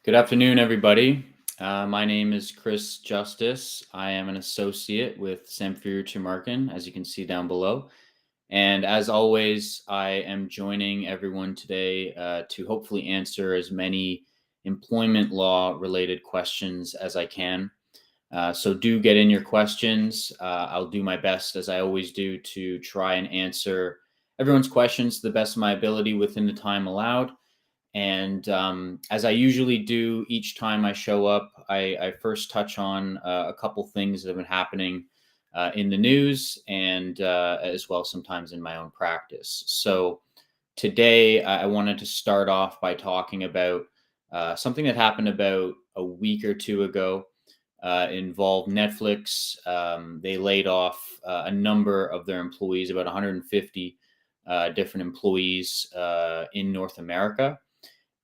Good afternoon, everybody. My name is Chris Justice. I am an associate with Samfiru Tumarkin, as you can see down below. And as always, I am joining everyone today to hopefully answer as many employment law related questions as I can. So do get in your questions. I'll do my best, as I always do, to try and answer everyone's questions to the best of my ability within the time allowed. And as I usually do each time I show up, I first touch on a couple things that have been happening in the news and as well sometimes in my own practice. So today I wanted to start off by talking about something that happened about a week or two ago. Involved Netflix. They laid off a number of their employees, about 150 different employees in North America.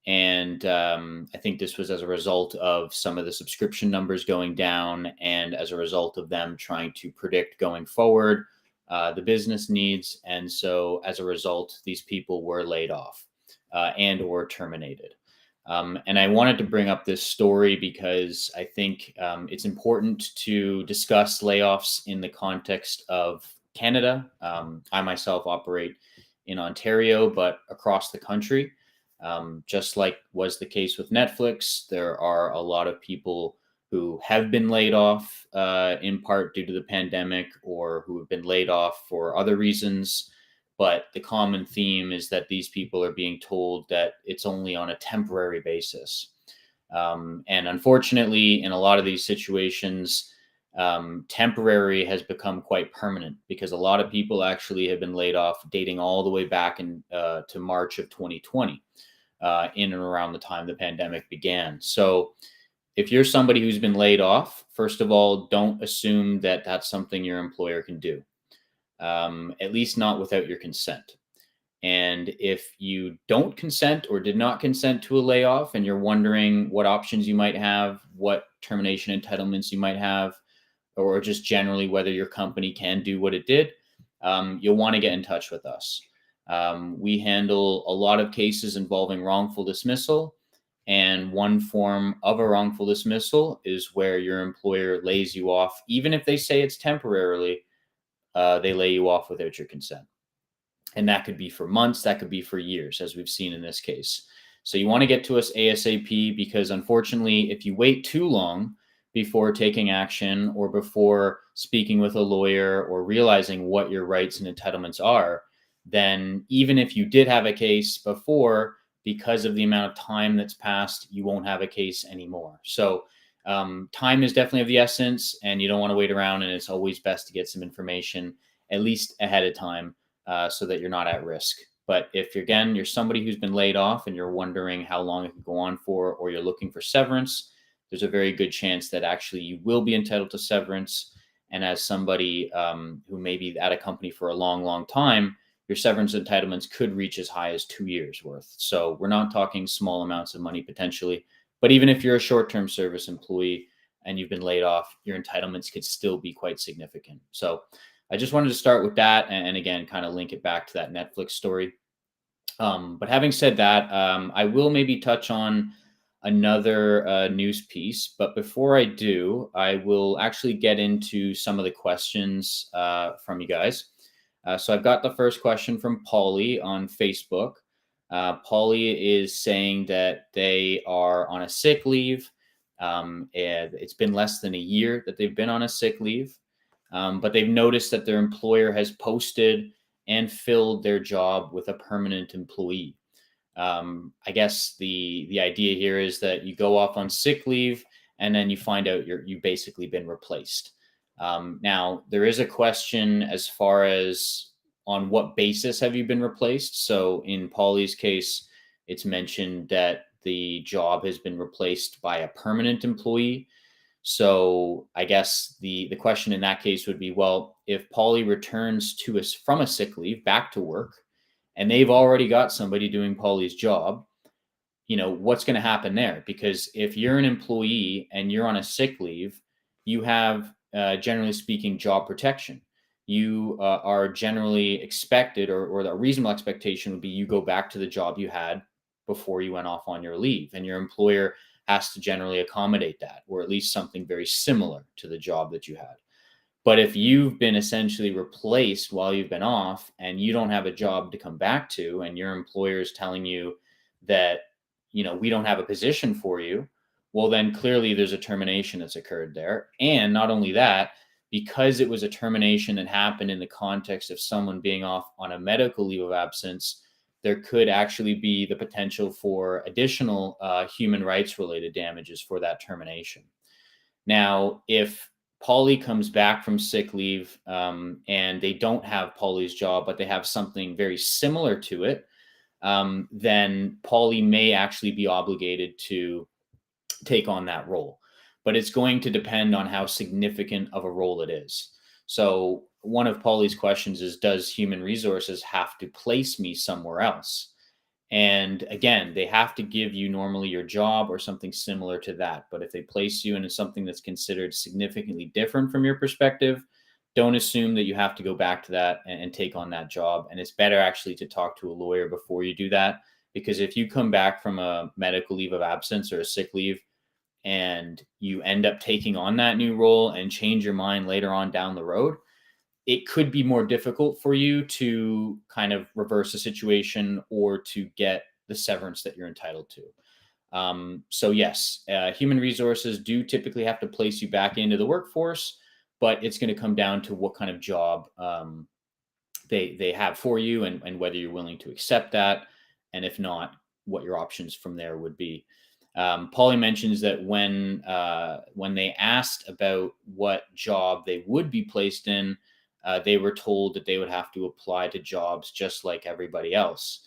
And I think this was as a result of some of the subscription numbers going down and as a result of them trying to predict going forward the business needs. And so as a result, these people were laid off and or terminated. And I wanted to bring up this story because I think it's important to discuss layoffs in the context of Canada. I myself operate in Ontario, but across the country. Just like was the case with Netflix, there are a lot of people who have been laid off in part due to the pandemic or who have been laid off for other reasons. But the common theme is that these people are being told that it's only on a temporary basis. And unfortunately, in a lot of these situations, temporary has become quite permanent because a lot of people actually have been laid off dating all the way back to March of 2020, in and around the time the pandemic began. So if you're somebody who's been laid off, first of all, don't assume that that's something your employer can do, at least not without your consent. And if you don't consent or did not consent to a layoff and you're wondering what options you might have, what termination entitlements you might have, or just generally whether your company can do what it did, you'll want to get in touch with us. We handle a lot of cases involving wrongful dismissal. And one form of a wrongful dismissal is where your employer lays you off, even if they say it's temporarily, they lay you off without your consent. And that could be for months, that could be for years, as we've seen in this case. So you want to get to us ASAP because unfortunately, if you wait too long before taking action or before speaking with a lawyer or realizing what your rights and entitlements are, then even if you did have a case before, because of the amount of time that's passed, you won't have a case anymore. So time is definitely of the essence, and you don't want to wait around. And it's always best to get some information at least ahead of time so that you're not at risk. But if you're somebody who's been laid off and you're wondering how long it could go on for, or you're looking for severance, there's a very good chance that actually you will be entitled to severance. And as somebody who may be at a company for a long, long time, your severance entitlements could reach as high as 2 years worth. So we're not talking small amounts of money potentially. But even if you're a short-term service employee and you've been laid off, your entitlements could still be quite significant. So I just wanted to start with that and again, kind of link it back to that Netflix story. But having said that, I will maybe touch on another news piece. But before I do, I will actually get into some of the questions from you guys. So I've got the first question from Polly on Facebook. Polly is saying that they are on a sick leave. And it's been less than a year that they've been on a sick leave. But they've noticed that their employer has posted and filled their job with a permanent employee. I guess the idea here is that you go off on sick leave and then you find out you've basically been replaced. Now, there is a question as far as on what basis have you been replaced? So in Polly's case, it's mentioned that the job has been replaced by a permanent employee. So I guess the question in that case would be, well, if Polly returns to us from a sick leave back to work, and they've already got somebody doing Polly's job, what's going to happen there? Because if you're an employee and you're on a sick leave, you have, generally speaking, job protection. You are generally expected, or the reasonable expectation would be you go back to the job you had before you went off on your leave, and your employer has to generally accommodate that, or at least something very similar to the job that you had. But if you've been essentially replaced while you've been off and you don't have a job to come back to, and your employer is telling you that, we don't have a position for you, well, then clearly there's a termination that's occurred there. And not only that, because it was a termination that happened in the context of someone being off on a medical leave of absence, there could actually be the potential for additional human rights related damages for that termination. Now, if Paulie comes back from sick leave and they don't have Paulie's job, but they have something very similar to it, then Paulie may actually be obligated to take on that role. But it's going to depend on how significant of a role it is. So one of Paulie's questions is, does human resources have to place me somewhere else? And again, they have to give you normally your job or something similar to that. But if they place you into something that's considered significantly different from your perspective, don't assume that you have to go back to that and take on that job. And it's better actually to talk to a lawyer before you do that. Because if you come back from a medical leave of absence or a sick leave and you end up taking on that new role and change your mind later on down the road, it could be more difficult for you to kind of reverse the situation or to get the severance that you're entitled to. So yes, human resources do typically have to place you back into the workforce, but it's going to come down to what kind of job they have for you, and whether you're willing to accept that, and if not, what your options from there would be. Paulie mentions that when they asked about what job they would be placed in, they were told that they would have to apply to jobs just like everybody else.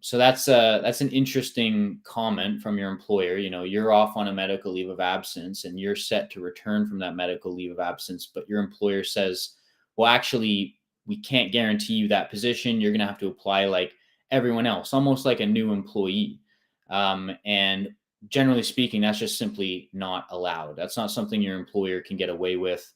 So that's an interesting comment from your employer. You're off on a medical leave of absence and you're set to return from that medical leave of absence, but your employer says, well, actually, we can't guarantee you that position. You're going to have to apply like everyone else, almost like a new employee. And generally speaking, that's just simply not allowed. That's not something your employer can get away with.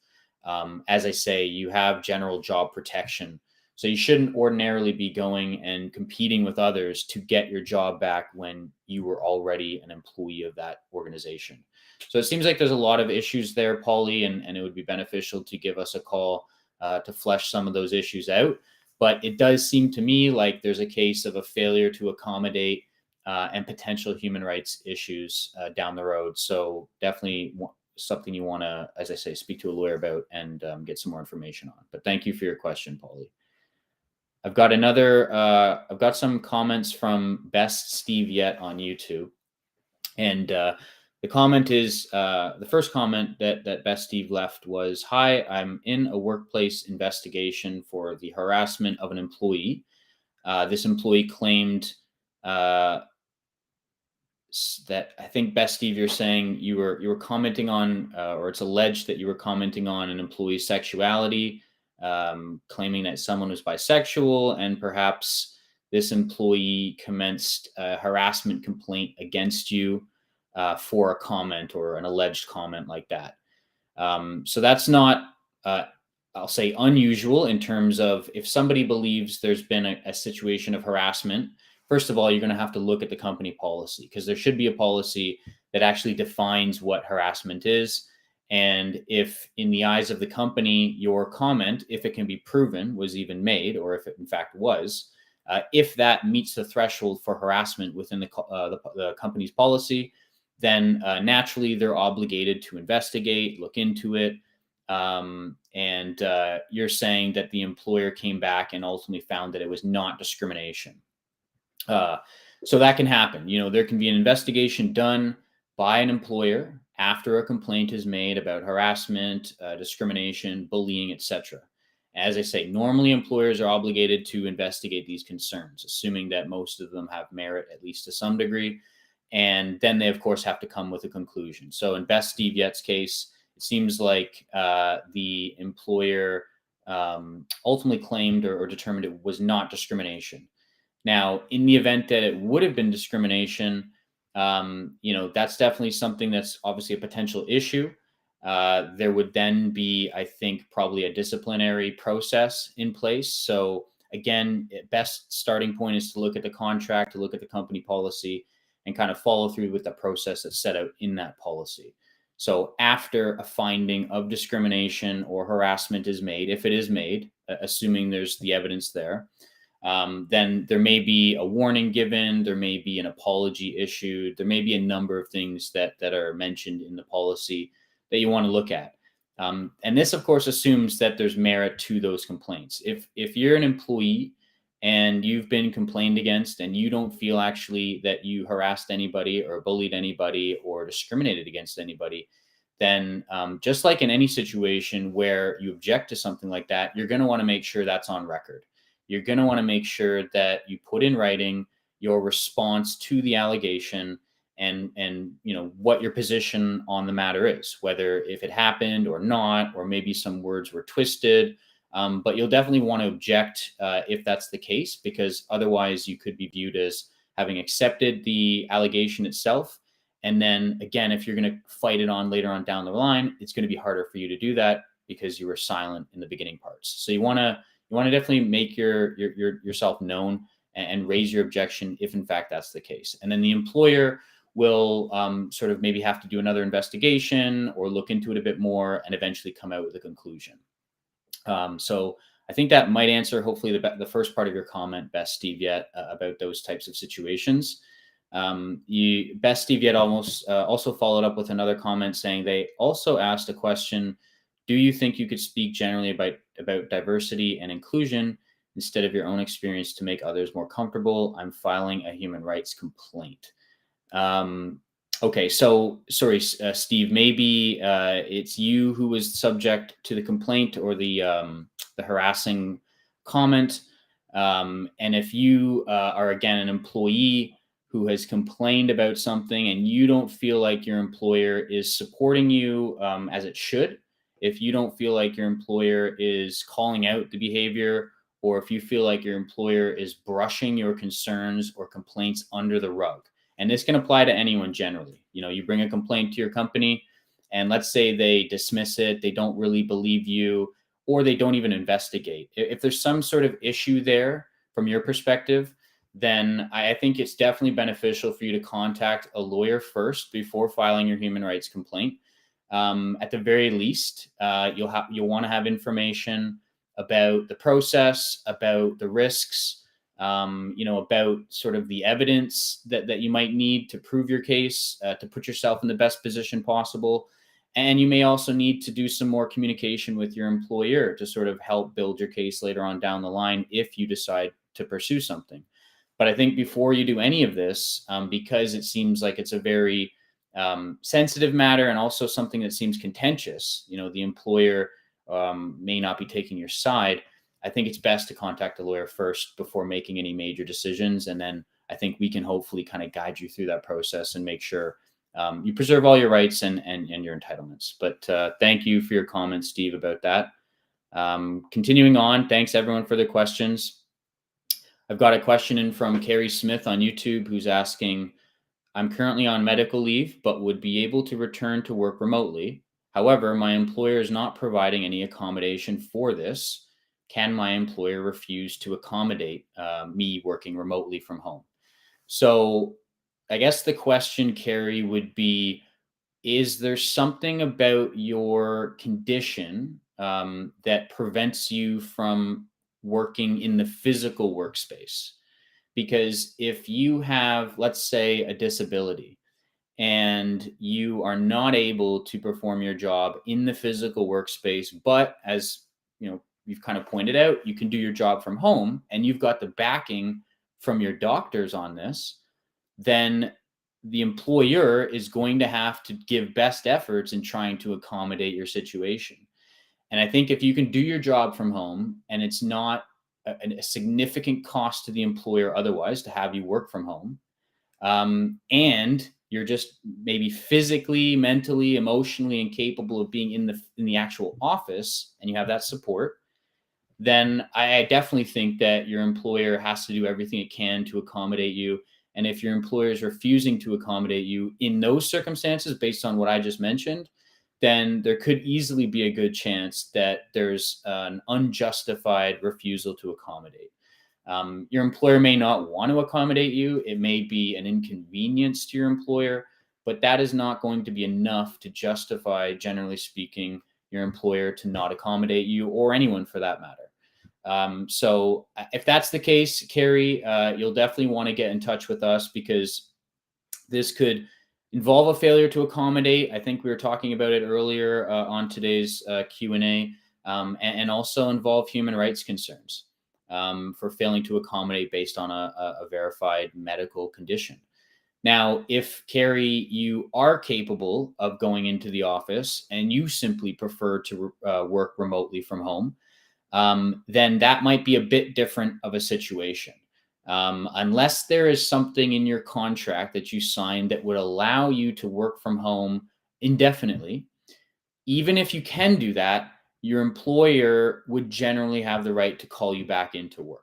As I say, you have general job protection. So you shouldn't ordinarily be going and competing with others to get your job back when you were already an employee of that organization. So it seems like there's a lot of issues there, Paulie, and it would be beneficial to give us a call to flesh some of those issues out. But it does seem to me like there's a case of a failure to accommodate and potential human rights issues down the road. So definitely something you want to, as I say, speak to a lawyer about and get some more information on. But thank you for your question, Paulie. I've got some comments from Best Steve Yet on YouTube. And the comment is, the first comment that Best Steve left was, "Hi, I'm in a workplace investigation for the harassment of an employee. This employee claimed that," I think, Best Steve, you're saying you were commenting on, or it's alleged that you were commenting on an employee's sexuality, claiming that someone was bisexual, and perhaps this employee commenced a harassment complaint against you for a comment or an alleged comment like that. So that's not, I'll say, unusual in terms of if somebody believes there's been a situation of harassment. First of all, you're going to have to look at the company policy, because there should be a policy that actually defines what harassment is. And if in the eyes of the company, your comment, if it can be proven, was even made, or if it in fact was, if that meets the threshold for harassment within the company's policy, then naturally they're obligated to investigate, look into it. And you're saying that the employer came back and ultimately found that it was not discrimination. So that can happen. There can be an investigation done by an employer after a complaint is made about harassment, discrimination, bullying, etc. As I say, normally employers are obligated to investigate these concerns, assuming that most of them have merit, at least to some degree. And then they, of course, have to come with a conclusion. So in Best Steve Yet's case, it seems like the employer ultimately claimed or determined it was not discrimination. Now, in the event that it would have been discrimination, that's definitely something that's obviously a potential issue. There would then be, I think, probably a disciplinary process in place. So again, best starting point is to look at the contract, to look at the company policy, and kind of follow through with the process that's set out in that policy. So after a finding of discrimination or harassment is made, if it is made, assuming there's the evidence there, then there may be a warning given, there may be an apology issued, there may be a number of things that are mentioned in the policy that you want to look at. And this, of course, assumes that there's merit to those complaints. If you're an employee and you've been complained against and you don't feel actually that you harassed anybody or bullied anybody or discriminated against anybody, then just like in any situation where you object to something like that, you're going to want to make sure that's on record. You're going to want to make sure that you put in writing your response to the allegation and what your position on the matter is, whether if it happened or not, or maybe some words were twisted. But you'll definitely want to object if that's the case, because otherwise you could be viewed as having accepted the allegation itself. And then again, if you're going to fight it on later on down the line, it's going to be harder for you to do that because you were silent in the beginning parts. So you want to definitely make yourself known and raise your objection if in fact that's the case. And then the employer will sort of maybe have to do another investigation or look into it a bit more and eventually come out with a conclusion. So I think that might answer hopefully the first part of your comment, Best Steve Yet, about those types of situations. Best Steve Yet also followed up with another comment saying they also asked a question: do you think you could speak generally about diversity and inclusion instead of your own experience to make others more comfortable? I'm filing a human rights complaint. Okay, so sorry, Steve, maybe it's you who was subject to the complaint or the harassing comment. And if you are, again, an employee who has complained about something and you don't feel like your employer is supporting you as it should, if you don't feel like your employer is calling out the behavior, or if you feel like your employer is brushing your concerns or complaints under the rug, and this can apply to anyone generally. You bring a complaint to your company and let's say they dismiss it, they don't really believe you, or they don't even investigate. If there's some sort of issue there from your perspective, then I think it's definitely beneficial for you to contact a lawyer first before filing your human rights complaint. At the very least, you'll want to have information about the process, about the risks, about sort of the evidence that you might need to prove your case, to put yourself in the best position possible. And you may also need to do some more communication with your employer to sort of help build your case later on down the line if you decide to pursue something. But I think before you do any of this, because it seems like it's a very sensitive matter and also something that seems contentious, the employer may not be taking your side. I think it's best to contact a lawyer first before making any major decisions. And then I think we can hopefully kind of guide you through that process and make sure you preserve all your rights and your entitlements. But thank you for your comments, Steve, about that. Continuing on, thanks everyone for their questions. I've got a question in from Carrie Smith on YouTube who's asking, I'm currently on medical leave, but would be able to return to work remotely. However, my employer is not providing any accommodation for this. Can my employer refuse to accommodate me working remotely from home? So I guess the question, Carrie, would be, is there something about your condition that prevents you from working in the physical workspace? Because if you have, let's say, a disability and you are not able to perform your job in the physical workspace, but as you've kind of pointed out, you can do your job from home and you've got the backing from your doctors on this, then the employer is going to have to give best efforts in trying to accommodate your situation. And I think if you can do your job from home and it's not a significant cost to the employer otherwise to have you work from home, and you're just maybe physically, mentally, emotionally incapable of being in the actual office, and you have that support, then I definitely think that your employer has to do everything it can to accommodate you. And if your employer is refusing to accommodate you in those circumstances, based on what I just mentioned, then there could easily be a good chance that there's an unjustified refusal to accommodate. Your employer may not want to accommodate you. It may be an inconvenience to your employer, but that is not going to be enough to justify, generally speaking, your employer to not accommodate you, or anyone for that matter. So if that's the case, Carrie, you'll definitely want to get in touch with us, because this could involve a failure to accommodate. I think we were talking about it earlier on today's Q&A, and also involve human rights concerns for failing to accommodate based on a verified medical condition. Now, if, Carrie, you are capable of going into the office and you simply prefer to work remotely from home, then that might be a bit different of a situation. Unless there is something in your contract that you signed that would allow you to work from home indefinitely, even if you can do that, your employer would generally have the right to call you back into work.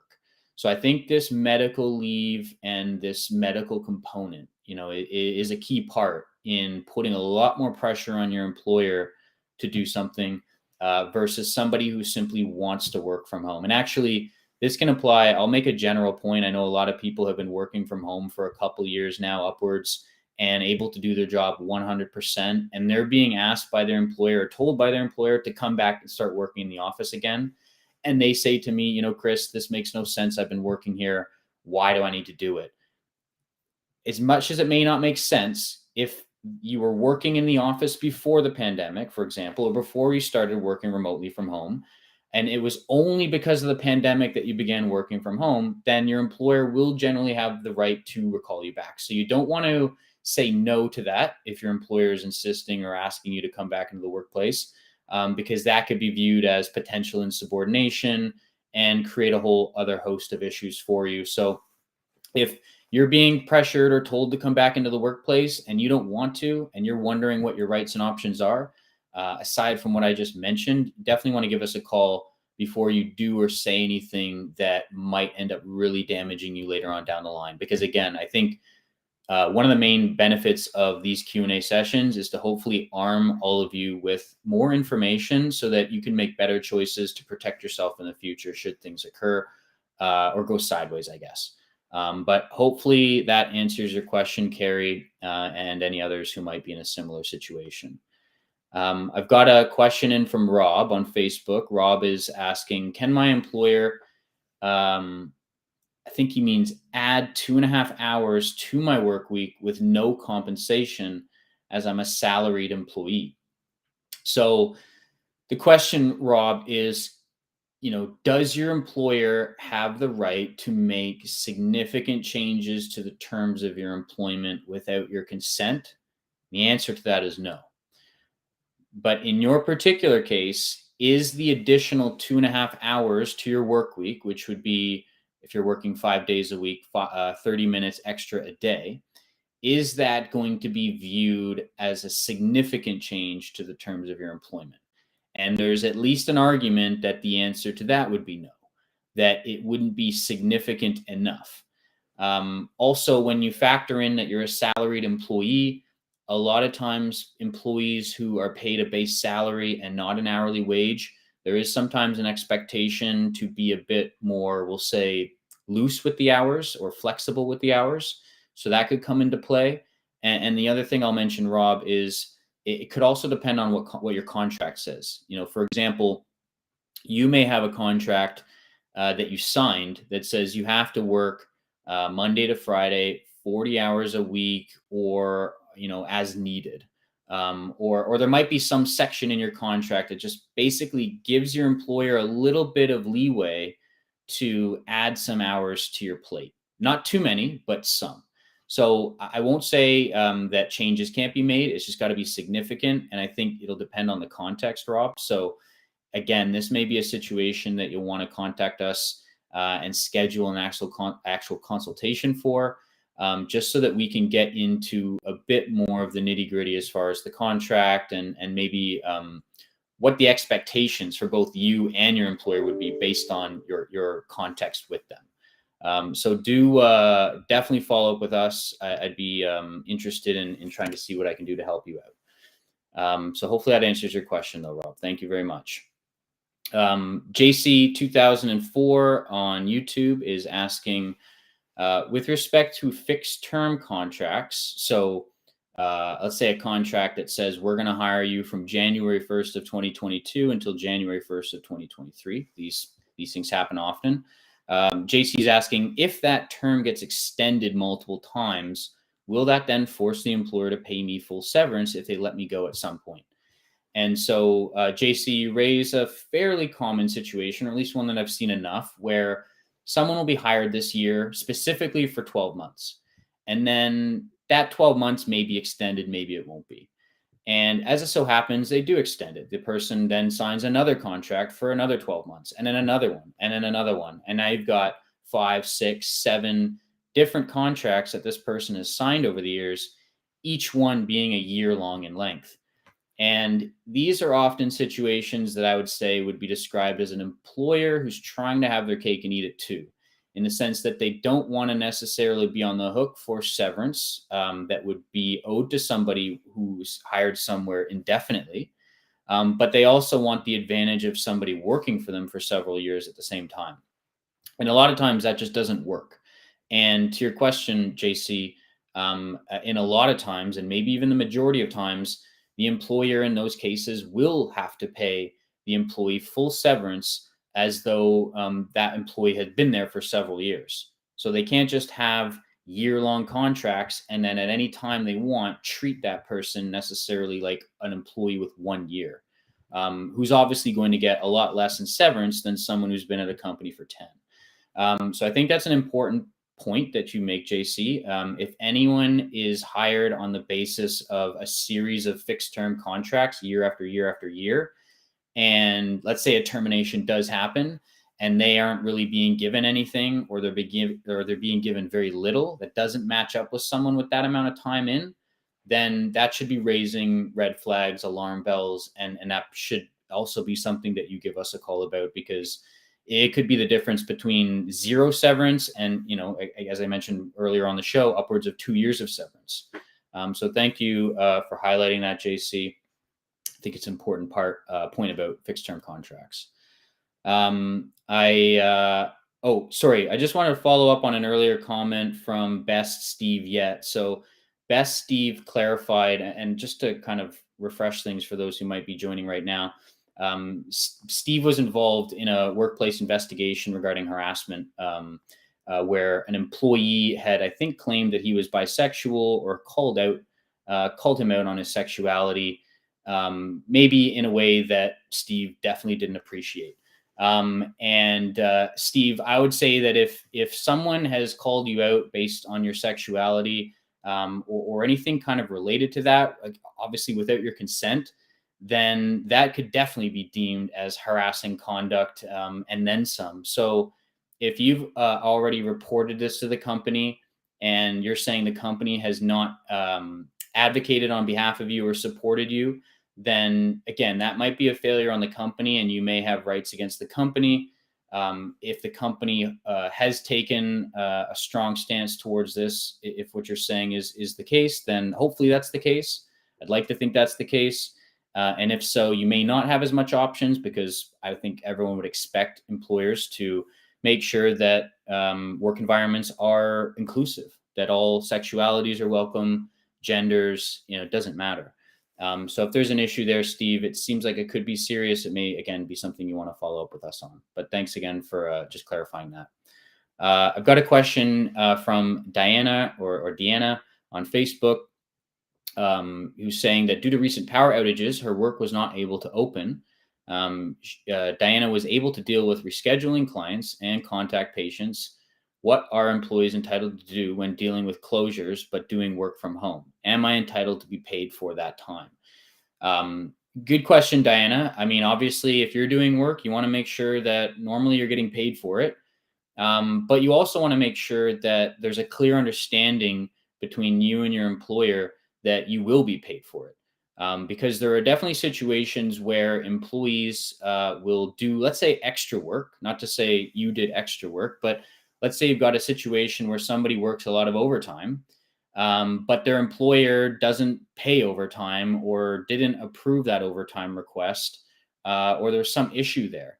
So I think this medical leave and this medical component, it is a key part in putting a lot more pressure on your employer to do something versus somebody who simply wants to work from home. And actually, this can apply. I'll make a general point. I know a lot of people have been working from home for a couple years now, upwards, and able to do their job 100%. And they're being asked by their employer, told by their employer, to come back and start working in the office again. And they say to me, Chris, this makes no sense. I've been working here. Why do I need to do it? As much as it may not make sense, if you were working in the office before the pandemic, for example, or before you started working remotely from home, and it was only because of the pandemic that you began working from home, then your employer will generally have the right to recall you back. So you don't want to say no to that if your employer is insisting or asking you to come back into the workplace, because that could be viewed as potential insubordination and create a whole other host of issues for you. So if you're being pressured or told to come back into the workplace and you don't want to, and you're wondering what your rights and options are, aside from what I just mentioned, definitely want to give us a call before you do or say anything that might end up really damaging you later on down the line. Because again, I think one of the main benefits of these Q&A sessions is to hopefully arm all of you with more information so that you can make better choices to protect yourself in the future should things occur or go sideways, I guess. But hopefully that answers your question, Carrie, and any others who might be in a similar situation. I've got a question in from Rob on Facebook. Rob is asking, can my employer, I think he means, add 2.5 hours to my work week with no compensation, as I'm a salaried employee? So the question, Rob, is, does your employer have the right to make significant changes to the terms of your employment without your consent? The answer to that is no. But in your particular case, is the additional 2.5 hours to your work week, which would be, if you're working 5 days a week, 30 minutes extra a day, is that going to be viewed as a significant change to the terms of your employment? And there's at least an argument that the answer to that would be no, that it wouldn't be significant enough. Also, when you factor in that you're a salaried employee, a lot of times employees who are paid a base salary and not an hourly wage, there is sometimes an expectation to be a bit more, we'll say, loose with the hours or flexible with the hours. So that could come into play. And the other thing I'll mention, Rob, is it could also depend on what your contract says. For example, you may have a contract that you signed that says you have to work Monday to Friday, 40 hours a week, or as needed. Or there might be some section in your contract that just basically gives your employer a little bit of leeway to add some hours to your plate. Not too many, but some. So I won't say that changes can't be made. It's just got to be significant. And I think it'll depend on the context, Rob. So again, this may be a situation that you'll want to contact us and schedule an actual consultation for, just so that we can get into a bit more of the nitty gritty as far as the contract and maybe what the expectations for both you and your employer would be based on your context with them. So do definitely follow up with us. I'd be interested in trying to see what I can do to help you out. So hopefully that answers your question though, Rob. Thank you very much. JC 2004 on YouTube is asking, with respect to fixed term contracts. So let's say a contract that says we're going to hire you from January 1st of 2022 until January 1st of 2023. These things happen often. JC is asking, if that term gets extended multiple times, will that then force the employer to pay me full severance if they let me go at some point? And so, JC, you raise a fairly common situation, or at least one that I've seen enough, where someone will be hired this year specifically for 12 months. And then that 12 months may be extended, maybe it won't be. And as it so happens, they do extend it. The person then signs another contract for another 12 months, and then another one, and then another one. And now you've got 5, 6, 7 different contracts that this person has signed over the years, each one being a year long in length. And these are often situations that I would say would be described as an employer who's trying to have their cake and eat it too, in the sense that they don't want to necessarily be on the hook for severance that would be owed to somebody who's hired somewhere indefinitely. But they also want the advantage of somebody working for them for several years at the same time. And a lot of times that just doesn't work. And to your question, JC, in a lot of times, and maybe even the majority of times, the employer in those cases will have to pay the employee full severance as though that employee had been there for several years. So they can't just have year-long contracts and then at any time they want treat that person necessarily like an employee with 1 year, who's obviously going to get a lot less in severance than someone who's been at a company for 10. So I think that's an important point that you make, JC. If anyone is hired on the basis of a series of fixed term contracts year after year after year, and let's say a termination does happen and they aren't really being given anything, or they're being given very little that doesn't match up with someone with that amount of time in, then that should be raising red flags, alarm bells, and that should also be something that you give us a call about, because it could be the difference between zero severance and, as I mentioned earlier on the show, upwards of 2 years of severance. So thank you for highlighting that, JC. I think it's an important point about fixed term contracts. Sorry. I just wanted to follow up on an earlier comment from Best Steve Yet. So Best Steve clarified, and just to kind of refresh things for those who might be joining right now, Steve was involved in a workplace investigation regarding harassment, where an employee had, I think, claimed that he was bisexual or called him out on his sexuality, maybe in a way that Steve definitely didn't appreciate. Steve, I would say that if someone has called you out based on your sexuality, or anything kind of related to that, like obviously without your consent, then that could definitely be deemed as harassing conduct, and then some. So if you've already reported this to the company and you're saying the company has not advocated on behalf of you or supported you, then again, that might be a failure on the company and you may have rights against the company. If the company has taken a strong stance towards this, if what you're saying is the case, then hopefully that's the case. I'd like to think that's the case. And if so, you may not have as much options, because I think everyone would expect employers to make sure that work environments are inclusive, that all sexualities are welcome, genders, it doesn't matter. So if there's an issue there, Steve, it seems like it could be serious. It may, again, be something you want to follow up with us on. But thanks again for just clarifying that. I've got a question from Diana or Deanna on Facebook, who's saying that due to recent power outages, her work was not able to open. Diana was able to deal with rescheduling clients and contact patients. What are employees entitled to do when dealing with closures but doing work from home? Am I entitled to be paid for that time? Good question, Diana. I mean, obviously, if you're doing work, you want to make sure that normally you're getting paid for it. But you also want to make sure that there's a clear understanding between you and your employer that you will be paid for it. Because there are definitely situations where employees will do, let's say, extra work, not to say you did extra work, but let's say you've got a situation where somebody works a lot of overtime, but their employer doesn't pay overtime or didn't approve that overtime request, or there's some issue there.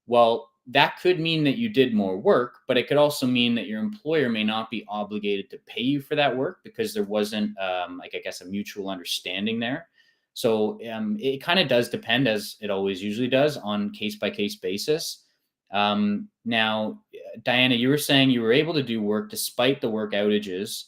Well, that could mean that you did more work, but it could also mean that your employer may not be obligated to pay you for that work because there wasn't, like, I guess, a mutual understanding there. So it kind of does depend, as it always usually does, on case by case basis. Now, Diana, you were saying you were able to do work despite the work outages.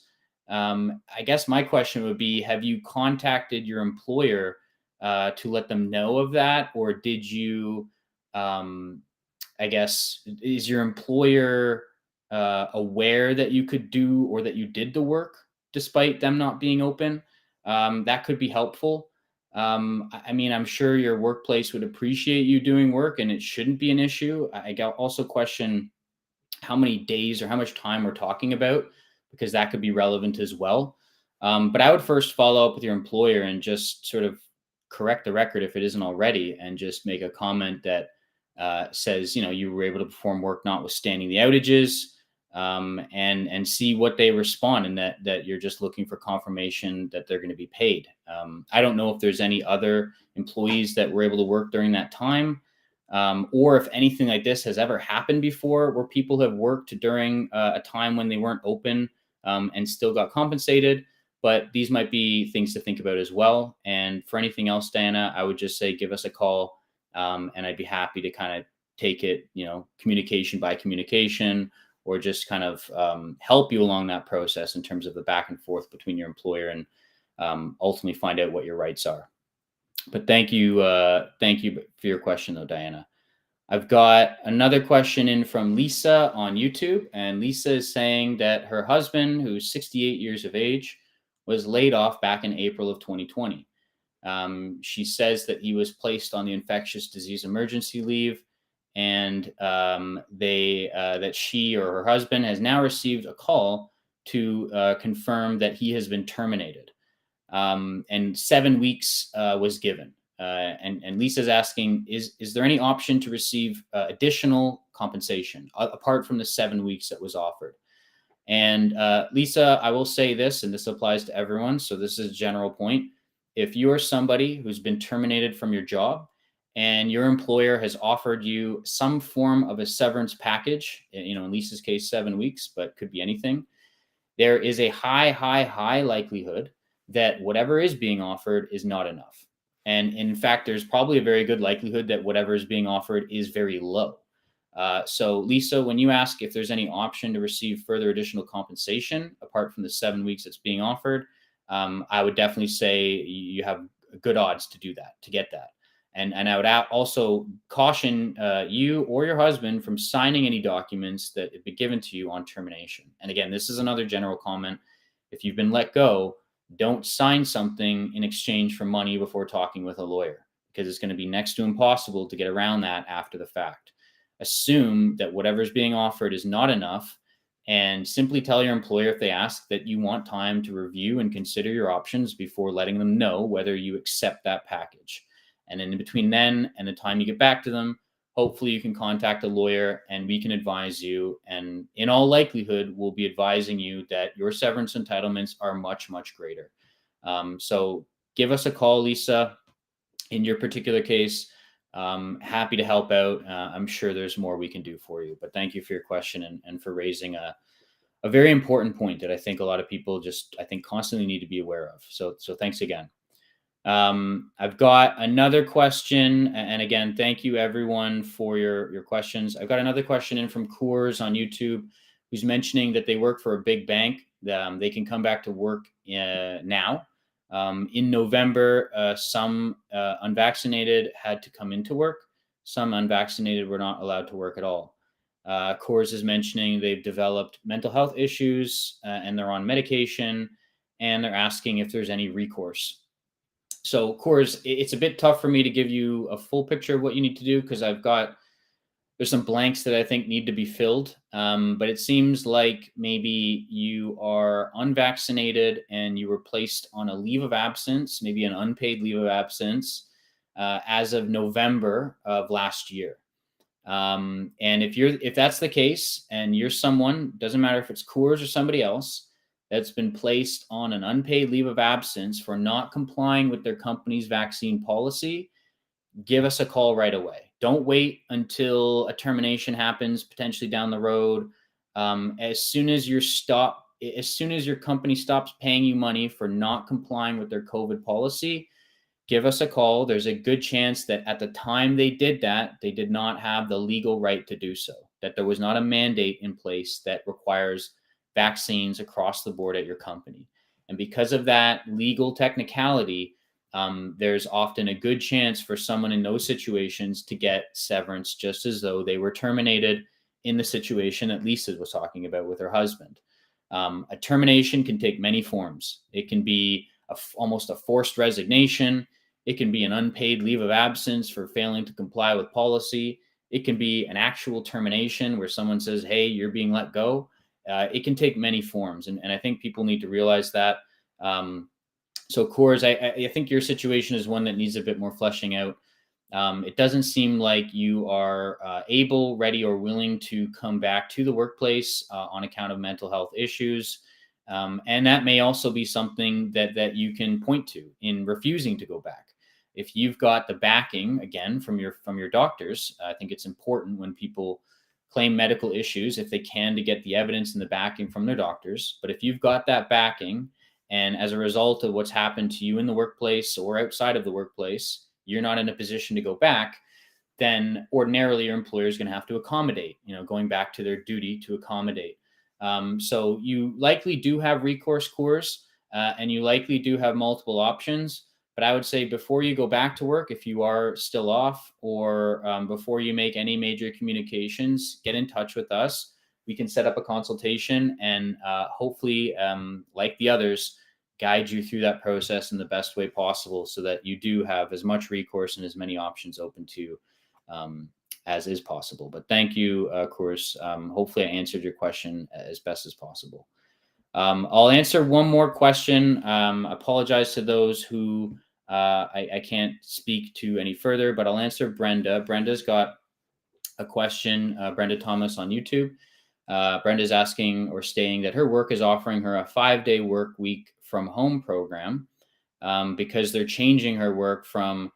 I guess my question would be, have you contacted your employer to let them know of that? Or did you, I guess, is your employer aware that you could do or that you did the work despite them not being open? That could be helpful. I mean, I'm sure your workplace would appreciate you doing work and it shouldn't be an issue. I also question how many days or how much time we're talking about, because that could be relevant as well. But I would first follow up with your employer and just sort of correct the record if it isn't already, and just make a comment that says, you were able to perform work notwithstanding the outages, and see what they respond, and that you're just looking for confirmation that they're going to be paid. I don't know if there's any other employees that were able to work during that time. Or if anything like this has ever happened before, where people have worked during a time when they weren't open, and still got compensated. But these might be things to think about as well. And for anything else, Diana, I would just say give us a call, and I'd be happy to kind of take it, communication by communication, or just kind of help you along that process in terms of the back and forth between your employer, and ultimately find out what your rights are. But thank you for your question, though, Diana. I've got another question in from Lisa on YouTube, and Lisa is saying that her husband, who's 68 years of age, was laid off back in April of 2020. She says that he was placed on the infectious disease emergency leave, and that she or her husband has now received a call to confirm that he has been terminated. And 7 weeks was given. And Lisa's asking, is there any option to receive additional compensation apart from the 7 weeks that was offered? And Lisa, I will say this, and this applies to everyone, so this is a general point. If you're somebody who's been terminated from your job and your employer has offered you some form of a severance package, in Lisa's case, 7 weeks, but could be anything, there is a high likelihood that whatever is being offered is not enough. And in fact, there's probably a very good likelihood that whatever is being offered is very low. So Lisa, when you ask if there's any option to receive further additional compensation apart from the 7 weeks that's being offered, I would definitely say you have good odds to do that, to get that. And I would also caution you or your husband from signing any documents that have been given to you on termination. And again, this is another general comment. If you've been let go, don't sign something in exchange for money before talking with a lawyer, because it's going to be next to impossible to get around that after the fact. Assume that whatever is being offered is not enough, and simply tell your employer, if they ask, that you want time to review and consider your options before letting them know whether you accept that package. And in between then and the time you get back to them, hopefully you can contact a lawyer and we can advise you. And in all likelihood, we'll be advising you that your severance entitlements are much, much greater. So give us a call, Lisa, in your particular case. Happy to help out. I'm sure there's more we can do for you, but thank you for your question, and for raising a very important point that I think a lot of people constantly need to be aware of. So thanks again. I've got another question, and again, thank you everyone for your questions. I've got another question in from Coors on YouTube, who's mentioning that they work for a big bank. They can come back to work now. In November, some unvaccinated had to come into work. Some unvaccinated were not allowed to work at all. Coors is mentioning they've developed mental health issues, and they're on medication, and they're asking if there's any recourse. So, Coors, it's a bit tough for me to give you a full picture of what you need to do, because there's some blanks that I think need to be filled. But it seems like maybe you are unvaccinated and you were placed on a leave of absence, maybe an unpaid leave of absence, as of November of last year. And if that's the case, and you're someone, doesn't matter if it's Coors or somebody else, that's been placed on an unpaid leave of absence for not complying with their company's vaccine policy, give us a call right away. Don't wait until a termination happens, potentially down the road. As soon as as soon as your company stops paying you money for not complying with their COVID policy, give us a call. There's a good chance that at the time they did that, they did not have the legal right to do so, that there was not a mandate in place that requires vaccines across the board at your company. And because of that legal technicality, there's often a good chance for someone in those situations to get severance just as though they were terminated in the situation that Lisa was talking about with her husband. A termination can take many forms. It can be almost a forced resignation. It can be an unpaid leave of absence for failing to comply with policy. It can be an actual termination where someone says, hey, you're being let go. It can take many forms. And I think people need to realize that. So, Coors, I think your situation is one that needs a bit more fleshing out. It doesn't seem like you are able, ready, or willing to come back to the workplace on account of mental health issues. And that may also be something that you can point to in refusing to go back. If you've got the backing, again, from your doctors, I think it's important when people claim medical issues, if they can, to get the evidence and the backing from their doctors. But if you've got that backing, and as a result of what's happened to you in the workplace or outside of the workplace, you're not in a position to go back, then ordinarily your employer is going to have to accommodate, going back to their duty to accommodate. So you likely do have recourse, Coors, and you likely do have multiple options. But I would say before you go back to work, if you are still off, or before you make any major communications, get in touch with us. We can set up a consultation and hopefully, like the others, guide you through that process in the best way possible so that you do have as much recourse and as many options open to you as is possible. But thank you, Coors. Hopefully I answered your question as best as possible. I'll answer one more question. Apologize to those who I can't speak to any further, but I'll answer Brenda. Brenda's got a question, Brenda Thomas on YouTube. Brenda's asking or stating that her work is offering her a 5-day work week from home program because they're changing her work from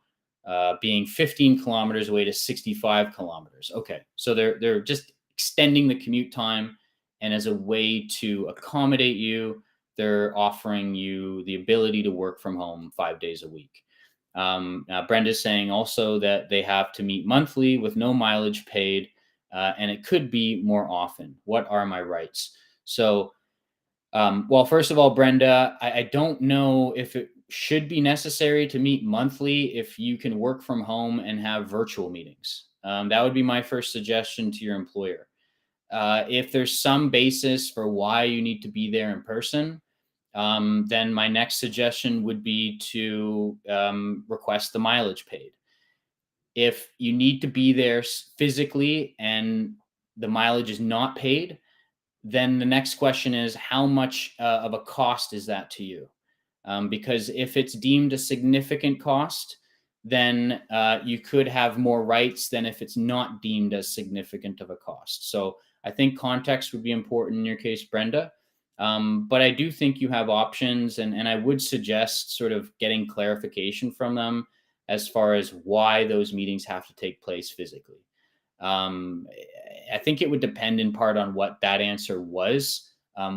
being 15 kilometers away to 65 kilometers. Okay, so they're just extending the commute time, and as a way to accommodate you, they're offering you the ability to work from home 5 days a week. Brenda's saying also that they have to meet monthly with no mileage paid, and it could be more often. What are my rights? So, well, first of all, Brenda, I don't know if it should be necessary to meet monthly if you can work from home and have virtual meetings. That would be my first suggestion to your employer. If there's some basis for why you need to be there in person, then my next suggestion would be to request the mileage paid. If you need to be there physically and the mileage is not paid, then the next question is how much of a cost is that to you? Because if it's deemed a significant cost, then you could have more rights than if it's not deemed as significant of a cost. So I think context would be important in your case, Brenda. But I do think you have options, and I would suggest sort of getting clarification from them as far as why those meetings have to take place physically. I think it would depend in part on what that answer was,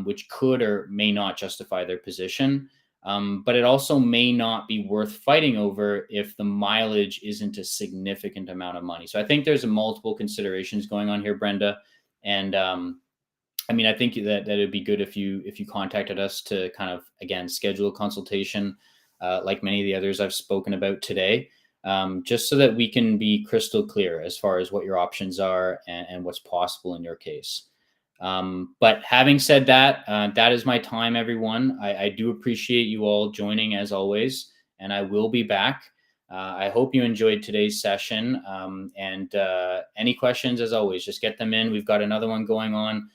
which could or may not justify their position. But it also may not be worth fighting over if the mileage isn't a significant amount of money. So I think there's multiple considerations going on here, Brenda. And I mean, I think that it'd be good if you contacted us to kind of, again, schedule a consultation, like many of the others I've spoken about today, just so that we can be crystal clear as far as what your options are and what's possible in your case. But having said that, that is my time, everyone. I do appreciate you all joining as always, and I will be back. I hope you enjoyed today's session. And any questions, as always, just get them in. We've got another one going on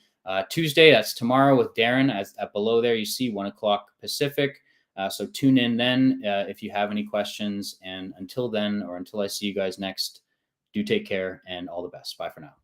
Tuesday. That's tomorrow with Darren. As below there, you see 1 o'clock Pacific. So tune in then if you have any questions. And until then, or until I see you guys next, do take care and all the best. Bye for now.